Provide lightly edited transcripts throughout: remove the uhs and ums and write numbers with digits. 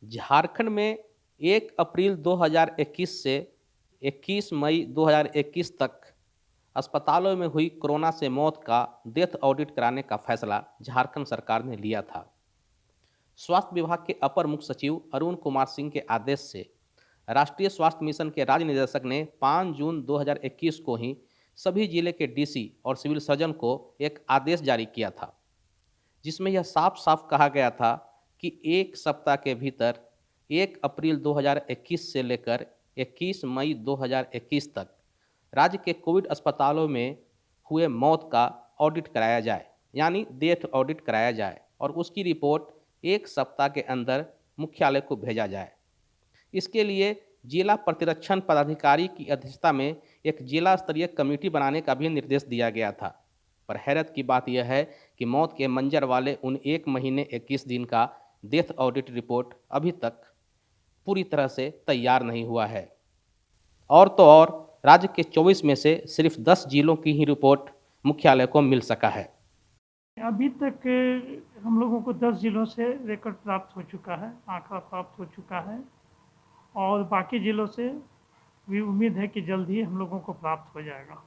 झारखंड में 1 अप्रैल 2021 से 21 मई 2021 तक अस्पतालों में हुई कोरोना से मौत का डेथ ऑडिट कराने का फैसला झारखंड सरकार ने लिया था। स्वास्थ्य विभाग के अपर मुख्य सचिव अरुण कुमार सिंह के आदेश से राष्ट्रीय स्वास्थ्य मिशन के राज्य निदेशक ने 5 जून 2021 को ही सभी जिले के डीसी और सिविल सर्जन को एक आदेश जारी किया था, जिसमें यह साफ साफ कहा गया था कि एक सप्ताह के भीतर 1 अप्रैल 2021 से लेकर 21 मई 2021 तक राज्य के कोविड अस्पतालों में हुए मौत का ऑडिट कराया जाए, यानी डेथ ऑडिट कराया जाए और उसकी रिपोर्ट एक सप्ताह के अंदर मुख्यालय को भेजा जाए। इसके लिए जिला प्रतिरक्षण पदाधिकारी की अध्यक्षता में एक जिला स्तरीय कमेटी बनाने का भी निर्देश दिया गया था। पर हैरत की बात यह है कि मौत के मंजर वाले उन 1 महीने 21 दिन का डेथ ऑडिट रिपोर्ट अभी तक पूरी तरह से तैयार नहीं हुआ है। और तो और राज्य के 24 में से सिर्फ 10 जिलों की ही रिपोर्ट मुख्यालय को मिल सका है। अभी तक हम लोगों को 10 जिलों से रिकॉर्ड प्राप्त हो चुका है, आंकड़ा प्राप्त हो चुका है और बाकी जिलों से भी उम्मीद है कि जल्द ही हम लोगों को प्राप्त हो जाएगा।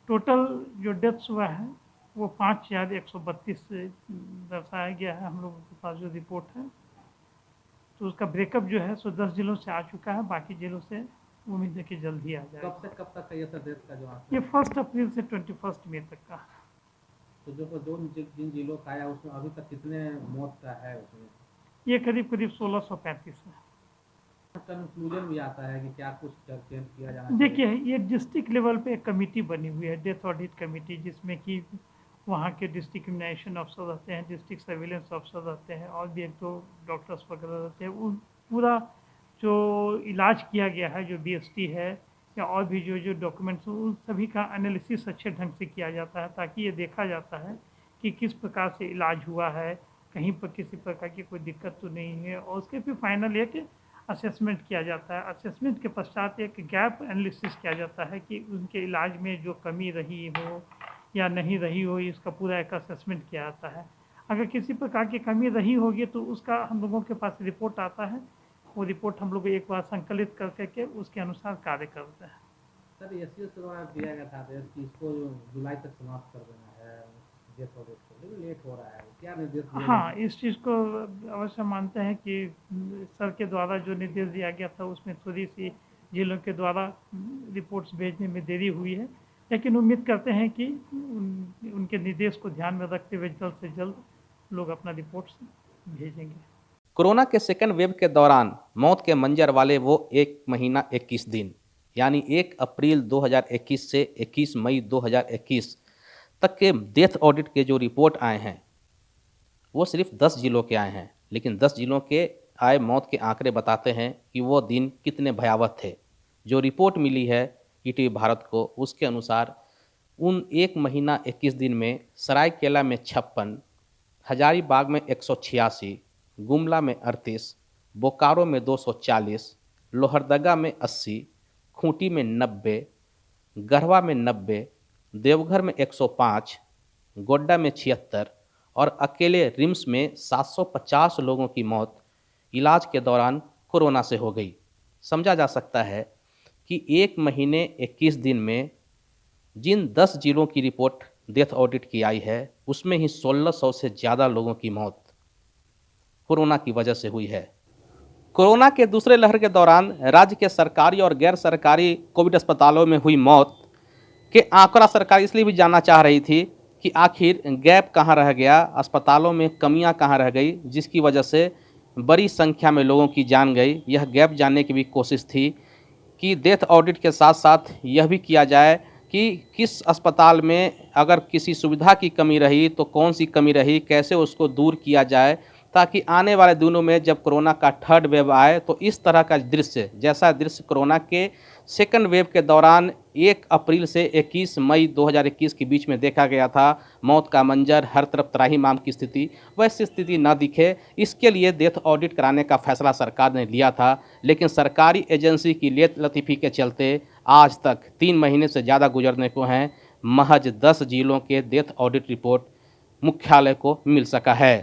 टोटल जो डेथ्स हुआ है वो 5,132 से दर्शाया गया है हम लोगों के पास जो रिपोर्ट है। तो उसका ब्रेकअप जो है सो 10 जिलों से आ चुका है, बाकी जिलों से उम्मीद है कि जल्द ही आ जाएगा। कब से कब तक का ये सर डेथ का जो ये 1 अप्रैल से 21 मई तक का। तो जो जिन जिलों का आया उसमें अभी तक कितने मौत का है उसमें? ये करीब 1635 है। कंक्लूजन भी आता है कि क्या कुछ चेंज किया जाना चाहिए? देखिए, ये डिस्ट्रिक्ट लेवल पे एक कमेटी बनी हुई है, डेथ ऑडिट कमेटी, जिसमें कि वहाँ के डिस्ट्रिक्ट इम्यूनाइजेशन अफसर रहते हैं, डिस्ट्रिक्ट सर्विलेंस अफसर रहते हैं और भी 1-2 डॉक्टर्स वगैरह रहते हैं। उन पूरा जो इलाज किया गया है, जो बीएसटी है या और भी जो डॉक्यूमेंट्स, उन सभी का एनालिसिस अच्छे ढंग से किया जाता है ताकि ये देखा जाता है कि किस प्रकार से इलाज हुआ है, कहीं पर किसी प्रकार की कोई दिक्कत तो नहीं है। और उसके फिर फाइनल ये कि असेसमेंट किया जाता है। असेसमेंट के पश्चात एक गैप एनालिसिस किया जाता है कि उनके इलाज में जो कमी रही हो या नहीं रही हो, इसका पूरा एक असेसमेंट किया जाता है। अगर किसी प्रकार की कमी रही होगी तो उसका हम लोगों के पास रिपोर्ट आता है, वो रिपोर्ट हम लोग एक बार संकलित करके उसके अनुसार कार्य करते हैं। सर एससीओ से दिया गया था कि इसको जुलाई तक समाप्त कर देना है, डेथ ऑडिट को, लेकिन लेट हो रहा है, क्या निर्देश दिया? हाँ, इस चीज़ को अवश्य मानते हैं कि सर के द्वारा जो निर्देश दिया गया था उसमें थोड़ी सी जिलों के द्वारा रिपोर्ट्स भेजने में देरी हुई है, लेकिन उम्मीद करते हैं कि उनके निर्देश को ध्यान में रखते हुए जल्द से जल्द लोग अपना रिपोर्ट्स भेजेंगे। कोरोना के सेकंड वेव के दौरान मौत के मंजर वाले वो 1 महीना 21 दिन यानी 1 अप्रैल 2021 से 21 मई 2021 तक के डेथ ऑडिट के जो रिपोर्ट आए हैं वो सिर्फ 10 जिलों के आए हैं, लेकिन 10 जिलों के आए मौत के आंकड़े बताते हैं कि वो दिन कितने भयावह थे। जो रिपोर्ट मिली है ईटीवी भारत को, उसके अनुसार उन 1 महीना 21 दिन में सरायकेला में 56, हजारीबाग में 186, गुमला में 38, बोकारो में 240, लोहरदगा में 80, खूंटी में 90, गढ़वा में 90, देवघर में 105, गोड्डा में 76 और अकेले रिम्स में 750 लोगों की मौत इलाज के दौरान कोरोना से हो गई। समझा जा सकता है कि 1 महीने 21 दिन में जिन 10 जिलों की रिपोर्ट डेथ ऑडिट की आई है उसमें ही 1600 से ज़्यादा लोगों की मौत कोरोना की वजह से हुई है। कोरोना के दूसरे लहर के दौरान राज्य के सरकारी और गैर सरकारी कोविड अस्पतालों में हुई मौत के आंकड़ा सरकार इसलिए भी जानना चाह रही थी कि आखिर गैप कहाँ रह गया, अस्पतालों में कमियां कहाँ रह गई, जिसकी वजह से बड़ी संख्या में लोगों की जान गई। यह गैप जानने की भी कोशिश थी कि डेथ ऑडिट के साथ साथ यह भी किया जाए कि किस अस्पताल में अगर किसी सुविधा की कमी रही तो कौन सी कमी रही, कैसे उसको दूर किया जाए, ताकि आने वाले दिनों में जब कोरोना का 3rd वेव आए तो इस तरह का दृश्य, जैसा दृश्य कोरोना के सेकंड वेव के दौरान 1 अप्रैल से 21 मई 2021 के बीच में देखा गया था, मौत का मंजर, हर तरफ त्राहिमाम की स्थिति, वैसी स्थिति न दिखे, इसके लिए डेथ ऑडिट कराने का फैसला सरकार ने लिया था। लेकिन सरकारी एजेंसी की लेत लतीफ़ी के चलते आज तक 3 महीने से ज़्यादा गुजरने को हैं, महज 10 जिलों के डेथ ऑडिट रिपोर्ट मुख्यालय को मिल सका है।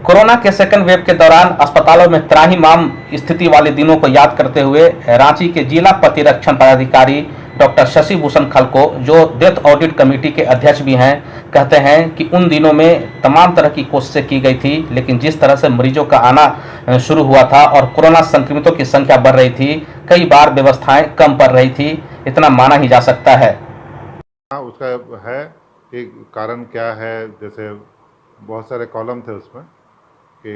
कोरोना के सेकंड वेव के दौरान अस्पतालों में त्राहिमाम स्थिति वाले दिनों को याद करते हुए रांची के जिला प्रतिरक्षण पदाधिकारी डॉक्टर शशि भूषण खलको, जो डेथ ऑडिट कमेटी के अध्यक्ष भी हैं, कहते हैं कि उन दिनों में तमाम तरह की कोशिशें की गई थी, लेकिन जिस तरह से मरीजों का आना शुरू हुआ था और कोरोना संक्रमितों की संख्या बढ़ रही थी, कई बार व्यवस्थाएं कम पड़ रही थी, इतना माना ही जा सकता है। उसका है कि कारण क्या है, जैसे बहुत सारे कॉलम थे उसमें कि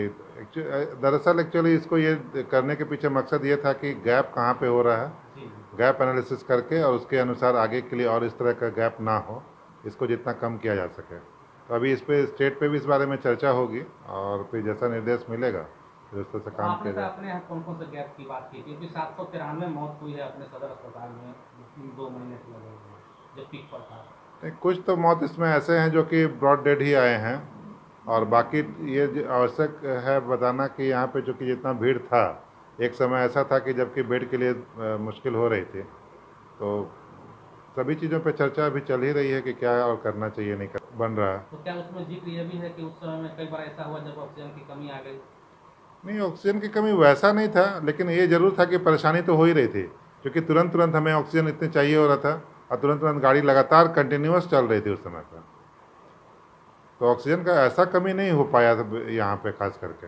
दरअसल एक्चुअली इसको ये करने के पीछे मकसद ये था कि गैप कहाँ पे हो रहा है, गैप एनालिसिस करके और उसके अनुसार आगे के लिए और इस तरह का गैप ना हो, इसको जितना कम किया जा सके। तो अभी इस पे स्टेट पे भी इस बारे में चर्चा होगी और फिर जैसा निर्देश मिलेगा फिर उस तरह से काम किया जाएगा। अपने यहाँ कौन कौन से गैप की बात की, क्योंकि 793 मौत हुई है अपने सदर अस्पताल में 2 महीने से लगे हुए जो पीक पर था। कुछ तो मौत इसमें ऐसे हैं जो कि ब्रॉड डेड ही आए हैं, और बाकी ये आवश्यक है बताना कि यहाँ पे चूँकि जितना भीड़ था, एक समय ऐसा था कि जबकि बेड के लिए मुश्किल हो रही थी, तो सभी चीज़ों पे चर्चा अभी चल ही रही है कि क्या और करना चाहिए, नहीं बन रहा है। तो क्या उसमें जिक्र ये भी है कि उस समय में कई बार ऐसा हुआ जब ऑक्सीजन की कमी आ गई? नहीं, ऑक्सीजन की कमी वैसा नहीं था, लेकिन ये जरूर था कि परेशानी तो हो ही रही थी, क्योंकि तुरंत तुरंत हमें ऑक्सीजन इतनी चाहिए हो रहा था और तुरंत तुरंत गाड़ी लगातार कंटिन्यूस चल रही थी उस समय पर। तो ऑक्सीजन का ऐसा कमी नहीं हो पाया था यहाँ पे खास करके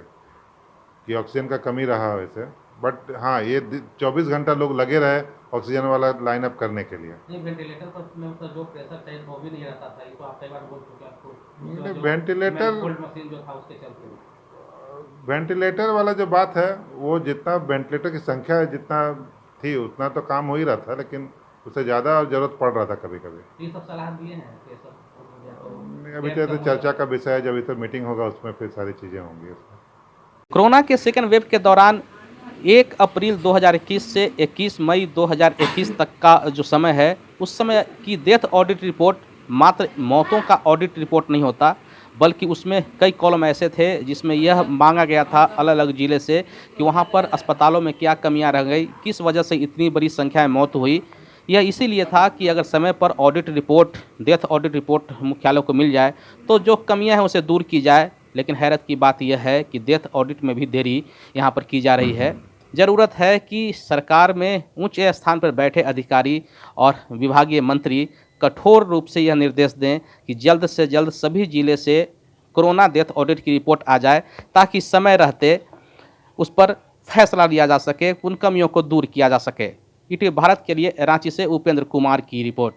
कि ऑक्सीजन का कमी रहा वैसे, बट हाँ ये 24 घंटा लोग लगे रहे ऑक्सीजन वाला लाइनअप करने के लिए। नहीं, वेंटिलेटर पर में मतलब जो प्रेशर चाहिए वो भी नहीं रहता था, ये तो आप कई बार बोल चुके आपको। वेंटिलेटर कोल्ड मशीन जो था उसके चलते वेंटिलेटर वाला जो बात है, वो जितना वेंटिलेटर की संख्या जितना थी उतना तो काम हो ही रहा था, लेकिन उससे ज़्यादा जरूरत पड़ रहा था कभी कभी। ये सब सलाह दिए हैं कि सब अभी तो चर्चा का विषय है, जब इधर मीटिंग होगा उसमें फिर सारी चीज़ें होंगी उसमें। कोरोना के सेकेंड वेव के दौरान 1 अप्रैल 2021 से 21 मई 2021 तक का जो समय है, उस समय की डेथ ऑडिट रिपोर्ट मात्र मौतों का ऑडिट रिपोर्ट नहीं होता, बल्कि उसमें कई कॉलम ऐसे थे जिसमें यह मांगा गया था अलग अलग ज़िले से कि वहाँ पर अस्पतालों में क्या कमियां रह गई, किस वजह से इतनी बड़ी संख्या में मौत हुई। यह इसीलिए था कि अगर समय पर audit report, death audit report मुख्यालय को मिल जाए तो जो कमियां हैं उसे दूर की जाए। लेकिन हैरत की बात यह है कि डेथ ऑडिट में भी देरी यहाँ पर की जा रही है। ज़रूरत है कि सरकार में उच्च स्थान पर बैठे अधिकारी और विभागीय मंत्री कठोर रूप से यह निर्देश दें कि जल्द से जल्द सभी ज़िले से कोरोना डेथ ऑडिट की रिपोर्ट आ जाए, ताकि समय रहते उस पर फैसला लिया जा सके, उन कमियों को दूर किया जा सके। ईटीवी भारत के लिए रांची से उपेंद्र कुमार की रिपोर्ट।